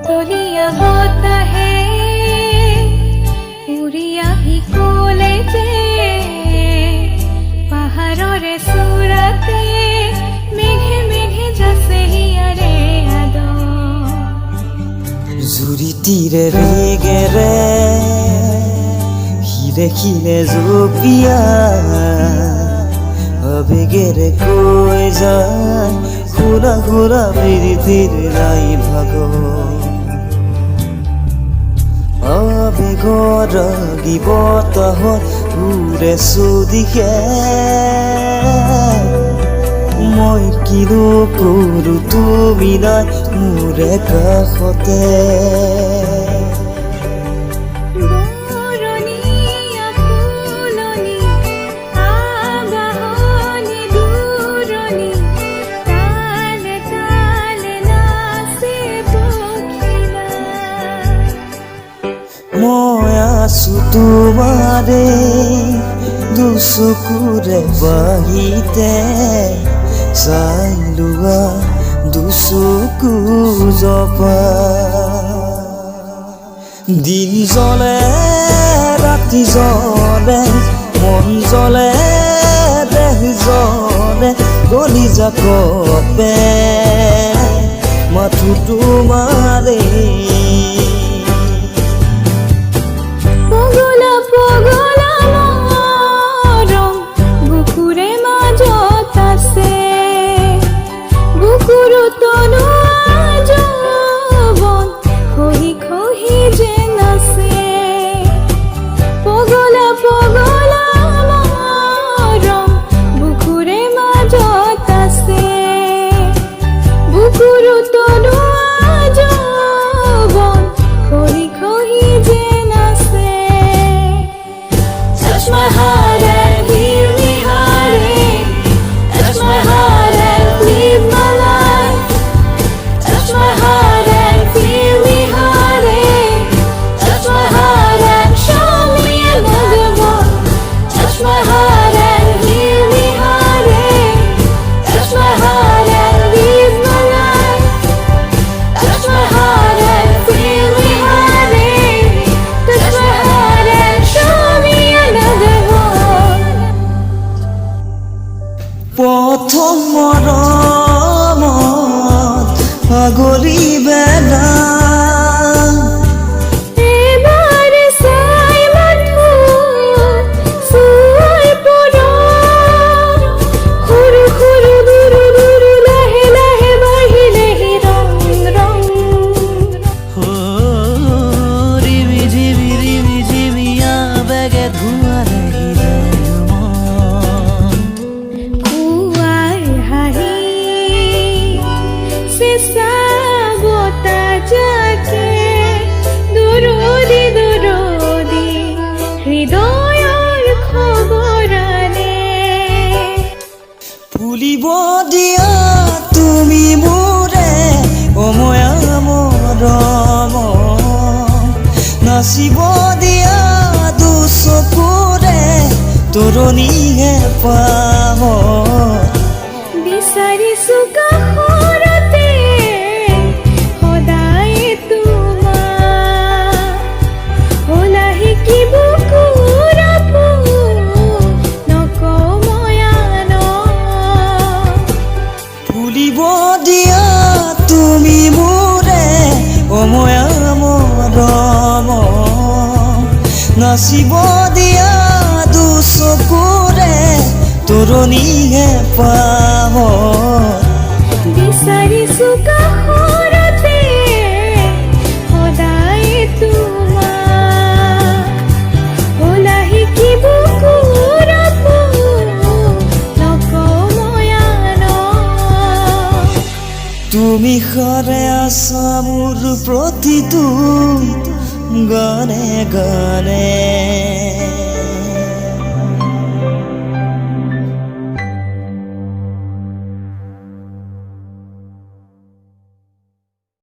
তলিয়া বতাহে উৰি আহি ক'লে যে পাহাৰৰে চূড়াতে মেঘে মেঘে যাছে হিয়াৰে আদৰ জুৰিটিৰে ৰেগেৰে হিৰে হিৰে জপিয়া আবেগেৰে কৈ যায় খুৰা খুৰা প্ৰীতিৰ লাই ভাগ আবেগৰ গীবতহত উৰে চৌদিশে মই কিনো কৰোঁ তুমি নাই মোৰে কাষতে মই আছোঁ তোমাৰে দুচকুৰে বাহিতে চাই লোৱা দুচকু জপা দিন জ্বলে ৰাতি জ্বলে মন জ্বলে দেহ জ্বলে গলি জাকপে মাথো তোমাৰে প্ৰথম মৰমত পাগলী বেলা ফুলিব দিয়া তুমি মোৰে অময়া মৰম নাচিব দিয়া দুচকুৰে তৰণিহে পাম বিচাৰিছো কাষৰতে সদায় তোমাৰ হলা শিকিব ফুলিব দিয়া তুমি মোৰে অময়া মৰম নাচিব দিয়া দুচকুৰে তৰণিহে পাম বিচাৰিছো কাষৰতে সদায় তোমাৰ হলা শিকিব তুমি সৰে আছা মোৰ প্ৰতিটো গানে গানে